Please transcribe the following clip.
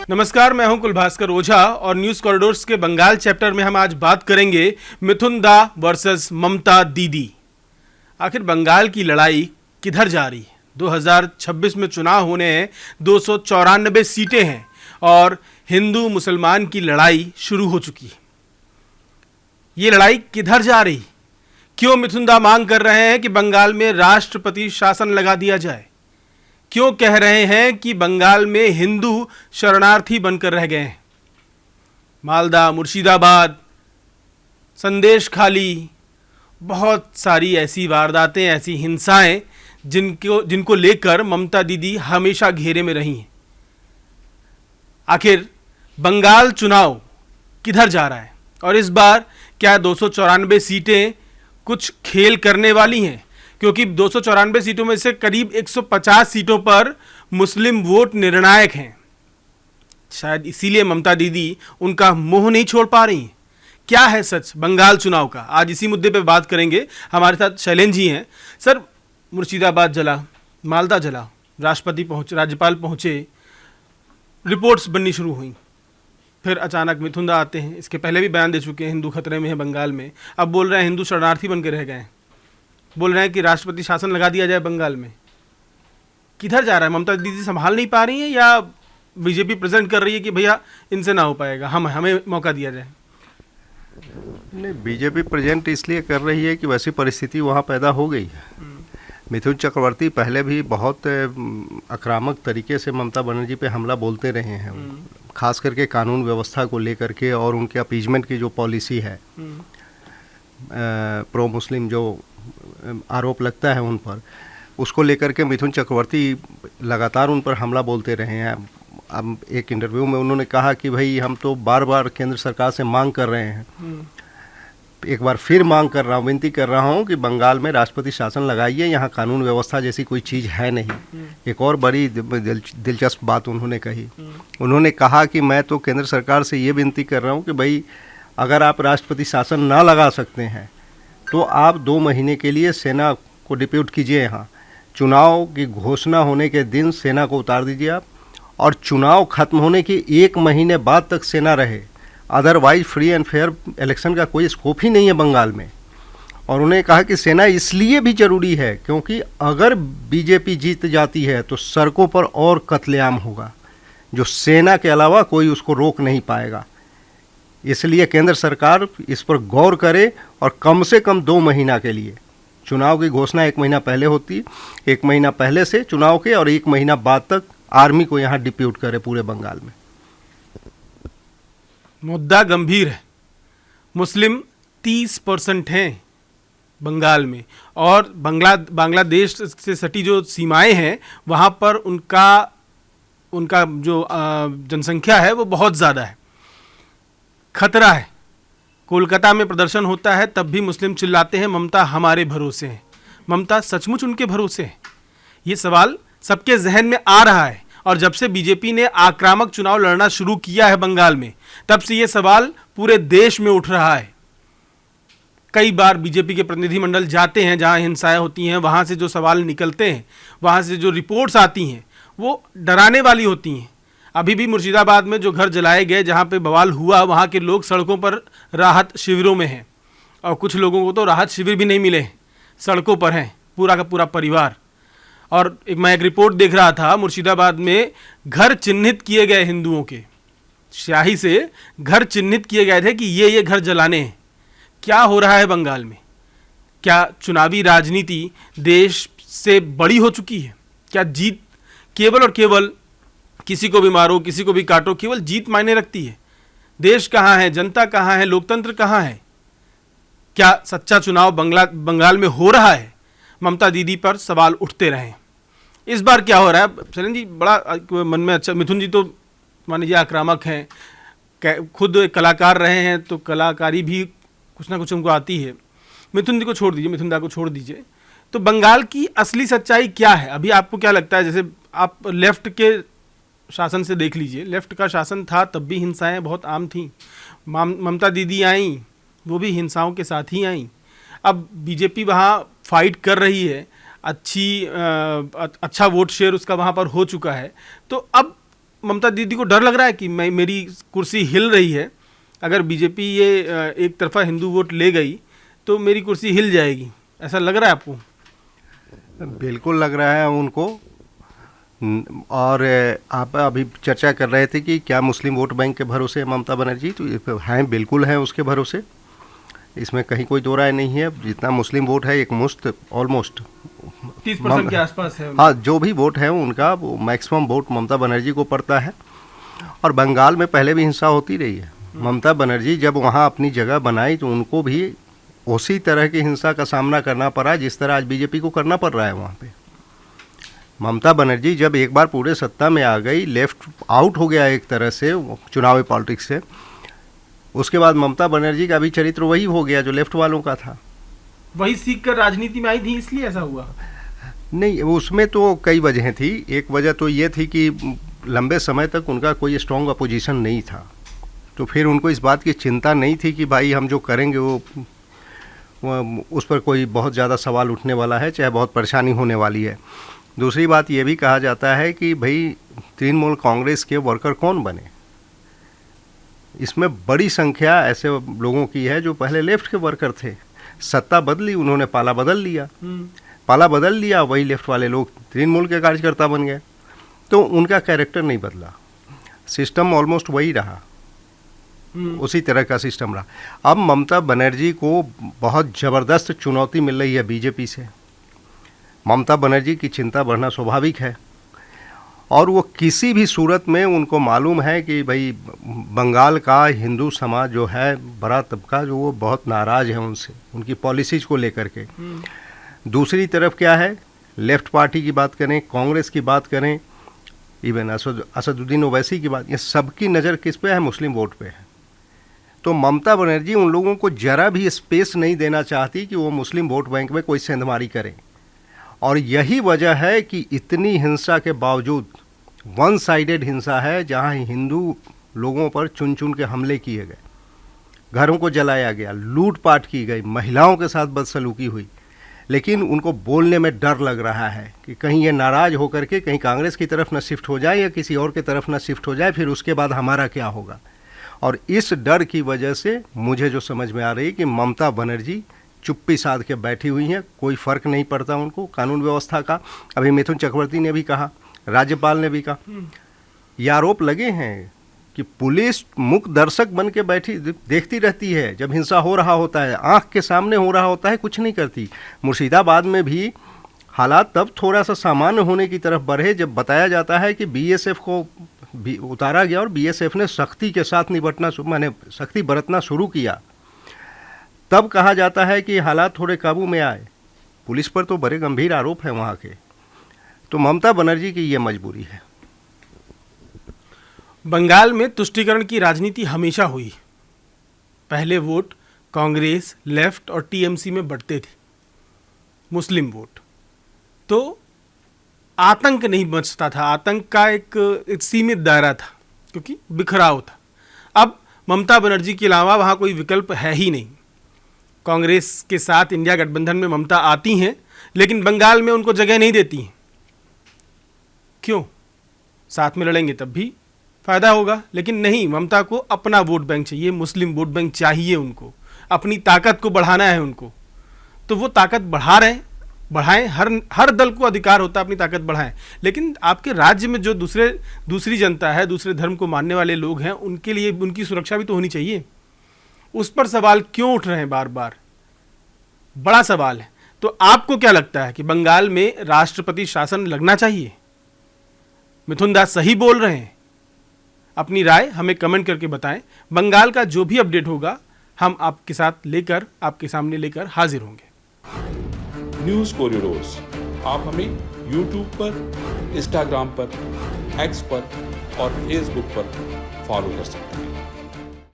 नमस्कार, मैं हूं कुलभास्कर ओझा और न्यूज कॉरिडोर्स के बंगाल चैप्टर में हम आज बात करेंगे मिथुन दा वर्सेस ममता दीदी। आखिर बंगाल की लड़ाई किधर जा रही है? 2026 में चुनाव होने हैं, 294 सीटें हैं और हिंदू मुसलमान की लड़ाई शुरू हो चुकी है। ये लड़ाई किधर जा रही? क्यों मिथुन दा मांग कर रहे हैं कि बंगाल में राष्ट्रपति शासन लगा दिया जाए? क्यों कह रहे हैं कि बंगाल में हिंदू शरणार्थी बनकर रह गए हैं? मालदा, मुर्शिदाबाद, संदेश खाली, बहुत सारी ऐसी वारदातें, ऐसी हिंसाएं जिनको लेकर ममता दीदी हमेशा घेरे में रही हैं। आखिर बंगाल चुनाव किधर जा रहा है और इस बार क्या 294 सीटें कुछ खेल करने वाली हैं? क्योंकि 294 सीटों में से करीब 150 सीटों पर मुस्लिम वोट निर्णायक हैं। शायद इसीलिए ममता दीदी उनका मुंह नहीं छोड़ पा रही हैं। क्या है सच बंगाल चुनाव का? आज इसी मुद्दे पे बात करेंगे। हमारे साथ शैलेंद्र जी हैं। सर, मुर्शिदाबाद जला, मालदा जला, राष्ट्रपति पहुंचे, राज्यपाल पहुंचे, रिपोर्ट्स बननी शुरू हुई, फिर अचानक मिथुन दा आते हैं। इसके पहले भी बयान दे चुके हैं, हिंदू खतरे में है बंगाल में। अब बोल रहे हैं हिंदू शरणार्थी बन के रह गए हैं। बोल रहे हैं कि राष्ट्रपति शासन लगा दिया जाए बंगाल में। किधर जा रहा है? ममता दीदी संभाल नहीं पा रही हैं या बीजेपी प्रेजेंट कर रही है कि भैया इनसे ना हो पाएगा, हमें मौका दिया जाए? नहीं, बीजेपी प्रेजेंट इसलिए कर रही है कि वैसी परिस्थिति वहाँ पैदा हो गई है। मिथुन चक्रवर्ती पहले भी बहुत आक्रामक तरीके से ममता बनर्जी पे हमला बोलते रहे हैं, खास करके कानून व्यवस्था को लेकर के और उनके अपीजमेंट की जो पॉलिसी है, प्रो मुस्लिम जो आरोप लगता है उन पर, उसको लेकर के मिथुन चक्रवर्ती लगातार उन पर हमला बोलते रहे हैं। अब एक इंटरव्यू में उन्होंने कहा कि भाई हम तो बार बार केंद्र सरकार से मांग कर रहे हैं, एक बार फिर मांग कर रहा हूँ, विनती कर रहा हूँ कि बंगाल में राष्ट्रपति शासन लगाइए, यहाँ कानून व्यवस्था जैसी कोई चीज़ है नहीं। एक और बड़ी दिलचस्प बात उन्होंने कही, उन्होंने कहा कि मैं तो केंद्र सरकार से ये विनती कर रहा हूँ कि भाई अगर आप राष्ट्रपति शासन ना लगा सकते हैं तो आप 2 महीने के लिए सेना को डिप्यूट कीजिए, यहाँ चुनाव की घोषणा होने के दिन सेना को उतार दीजिए आप, और चुनाव खत्म होने के 1 महीने बाद तक सेना रहे। Otherwise free and fair election का कोई स्कोप ही नहीं है बंगाल में। और उन्होंने कहा कि सेना इसलिए भी ज़रूरी है क्योंकि अगर बीजेपी जीत जाती है तो सड़कों पर और कत्लेआम होगा, जो सेना के अलावा कोई उसको रोक नहीं पाएगा। इसलिए केंद्र सरकार इस पर गौर करे और कम से कम 2 महीना के लिए, चुनाव की घोषणा 1 महीना पहले होती, 1 महीना पहले से चुनाव के और 1 महीना बाद तक आर्मी को यहाँ डिप्यूट करे पूरे बंगाल में। मुद्दा गंभीर है। मुस्लिम 30% हैं बंगाल में और बांग्लादेश से सटी जो सीमाएं हैं वहाँ पर उनका जो जनसंख्या है वो बहुत ज़्यादा है। खतरा है। कोलकाता में प्रदर्शन होता है तब भी मुस्लिम चिल्लाते हैं ममता हमारे भरोसे हैं। ममता सचमुच उनके भरोसे है? ये सवाल सबके जहन में आ रहा है और जब से बीजेपी ने आक्रामक चुनाव लड़ना शुरू किया है बंगाल में, तब से ये सवाल पूरे देश में उठ रहा है। कई बार बीजेपी के प्रतिनिधिमंडल जाते हैं जहां हिंसाएं होती हैं, वहां से जो सवाल निकलते हैं, वहां से जो रिपोर्ट्स आती हैं वो डराने वाली होती हैं। अभी भी मुर्शिदाबाद में जो घर जलाए गए, जहाँ पे बवाल हुआ, वहाँ के लोग सड़कों पर राहत शिविरों में हैं और कुछ लोगों को तो राहत शिविर भी नहीं मिले, सड़कों पर हैं पूरा का पूरा परिवार। और मैं एक रिपोर्ट देख रहा था, मुर्शिदाबाद में घर चिन्हित किए गए, हिंदुओं के स्याही से घर चिन्हित किए गए थे कि ये घर जलाने हैं। क्या हो रहा है बंगाल में? क्या चुनावी राजनीति देश से बड़ी हो चुकी है? क्या जीत केवल और केवल किसी को भी मारो, किसी को भी काटो, केवल जीत मायने रखती है? देश कहाँ है? जनता कहाँ है? लोकतंत्र कहाँ है? क्या सच्चा चुनाव बंगाल में हो रहा है? ममता दीदी पर सवाल उठते रहे। इस बार क्या हो रहा है शैलेंद्र जी? बड़ा मन में अच्छा, मिथुन जी तो मान लीजिए आक्रामक हैं, खुद कलाकार रहे हैं तो कलाकारी भी कुछ ना कुछ उनको आती है। मिथुन जी को छोड़ दीजिए, मिथुन दा को छोड़ दीजिए, तो बंगाल की असली सच्चाई क्या है? अभी आपको क्या लगता है? जैसे आप लेफ्ट के शासन से देख लीजिए, लेफ्ट का शासन था तब भी हिंसाएं बहुत आम थीं। ममता दीदी आई, वो भी हिंसाओं के साथ ही आई। अब बीजेपी वहाँ फाइट कर रही है, अच्छा वोट शेयर उसका वहाँ पर हो चुका है, तो अब ममता दीदी को डर लग रहा है कि मेरी कुर्सी हिल रही है, अगर बीजेपी ये एक तरफा हिंदू वोट ले गई तो मेरी कुर्सी हिल जाएगी, ऐसा लग रहा है आपको? बिल्कुल लग रहा है उनको। और आप अभी चर्चा कर रहे थे कि क्या मुस्लिम वोट बैंक के भरोसे ममता बनर्जी, तो हैं, बिल्कुल हैं उसके भरोसे, इसमें कहीं कोई दो राय नहीं है। जितना मुस्लिम वोट है एक मुश्त ऑलमोस्ट 30% के आसपास है। हाँ, जो भी वोट है उनका वो मैक्सिमम वोट ममता बनर्जी को पड़ता है। और बंगाल में पहले भी हिंसा होती रही है। ममता बनर्जी जब वहाँ अपनी जगह बनाई तो उनको भी उसी तरह की हिंसा का सामना करना पड़ा जिस तरह आज बीजेपी को करना पड़ रहा है वहाँ पे। ममता बनर्जी जब एक बार पूरे सत्ता में आ गई, लेफ्ट आउट हो गया एक तरह से चुनावी पॉलिटिक्स से, उसके बाद ममता बनर्जी का भी चरित्र वही हो गया जो लेफ्ट वालों का था। वही सीख कर राजनीति में आई थी इसलिए ऐसा हुआ? नहीं, उसमें तो कई वजहें थी। एक वजह तो ये थी कि लंबे समय तक उनका कोई स्ट्रॉन्ग अपोजिशन नहीं था, तो फिर उनको इस बात की चिंता नहीं थी कि भाई हम जो करेंगे वो उस पर कोई बहुत ज़्यादा सवाल उठने वाला है, चाहे बहुत परेशानी होने वाली है। दूसरी बात ये भी कहा जाता है कि भाई तृणमूल कांग्रेस के वर्कर कौन बने, इसमें बड़ी संख्या ऐसे लोगों की है जो पहले लेफ्ट के वर्कर थे, सत्ता बदली, उन्होंने पाला बदल लिया, वही लेफ्ट वाले लोग तृणमूल के कार्यकर्ता बन गए, तो उनका कैरेक्टर नहीं बदला, सिस्टम ऑलमोस्ट वही रहा, उसी तरह का सिस्टम रहा। अब ममता बनर्जी को बहुत ज़बरदस्त चुनौती मिल रही है बीजेपी से। ममता बनर्जी की चिंता बढ़ना स्वाभाविक है, और वो किसी भी सूरत में उनको मालूम है कि भाई बंगाल का हिंदू समाज जो है, बड़ा तबका जो, वो बहुत नाराज़ है उनसे, उनकी पॉलिसीज़ को लेकर के। दूसरी तरफ क्या है, लेफ्ट पार्टी की बात करें, कांग्रेस की बात करें, इवन असदुद्दीन ओवैसी की बात, ये सबकी नज़र किस पे है? मुस्लिम वोट पे है। तो ममता बनर्जी उन लोगों को ज़रा भी स्पेस नहीं देना चाहती कि वो मुस्लिम वोट बैंक में कोई सेंधमारी करें, और यही वजह है कि इतनी हिंसा के बावजूद, वन साइडेड हिंसा है, जहां हिंदू लोगों पर चुन चुन के हमले किए गए, घरों को जलाया गया, लूटपाट की गई, महिलाओं के साथ बदसलूकी हुई, लेकिन उनको बोलने में डर लग रहा है कि कहीं ये नाराज़ होकर के कहीं कांग्रेस की तरफ न शिफ्ट हो जाए या किसी और की तरफ न शिफ्ट हो जाए, फिर उसके बाद हमारा क्या होगा। और इस डर की वजह से मुझे जो समझ में आ रही कि ममता बनर्जी चुप्पी साध के बैठी हुई हैं, कोई फ़र्क नहीं पड़ता उनको कानून व्यवस्था का। अभी मिथुन चक्रवर्ती ने भी कहा, राज्यपाल ने भी कहा, ये आरोप लगे हैं कि पुलिस मुख्य दर्शक बन के बैठी देखती रहती है, जब हिंसा हो रहा होता है, आंख के सामने हो रहा होता है, कुछ नहीं करती। मुर्शिदाबाद में भी हालात तब थोड़ा सा सामान्य होने की तरफ बढ़े जब बताया जाता है कि बीएसएफ को भी उतारा गया और बीएसएफ ने सख्ती के साथ माने सख्ती बरतना शुरू किया। तब कहा जाता है कि हालात थोड़े काबू में आए। पुलिस पर तो बड़े गंभीर आरोप हैं वहाँ के। तो ममता बनर्जी की ये मजबूरी है। बंगाल में तुष्टीकरण की राजनीति हमेशा हुई। पहले वोट कांग्रेस, लेफ्ट और टीएमसी में बढ़ते थे, मुस्लिम वोट, तो आतंक नहीं मचता था, आतंक का एक सीमित दायरा था क्योंकि बिखराव था। अब ममता बनर्जी के अलावा वहाँ कोई विकल्प है ही नहीं। कांग्रेस के साथ इंडिया गठबंधन में ममता आती हैं, लेकिन बंगाल में उनको जगह नहीं देती हैं। क्यों? साथ में लड़ेंगे तब भी फायदा होगा, लेकिन नहीं, ममता को अपना वोट बैंक चाहिए, मुस्लिम वोट बैंक चाहिए उनको, अपनी ताकत को बढ़ाना है उनको। तो वो ताकत बढ़ाएं, हर दल को अधिकार होता है अपनी ताकत बढ़ाएं, लेकिन आपके राज्य में जो दूसरी जनता है, दूसरे धर्म को मानने वाले लोग हैं, उनके लिए उनकी सुरक्षा भी तो होनी चाहिए। उस पर सवाल क्यों उठ रहे हैं बार बार? बड़ा सवाल है। तो आपको क्या लगता है कि बंगाल में राष्ट्रपति शासन लगना चाहिए? मिथुन दास सही बोल रहे हैं? अपनी राय हमें कमेंट करके बताएं। बंगाल का जो भी अपडेट होगा हम आपके साथ लेकर, आपके सामने लेकर हाजिर होंगे। न्यूज़ कॉरिडोर्स आप हमें YouTube पर, Instagram पर, X पर और Facebook पर फॉलो कर सकते हैं।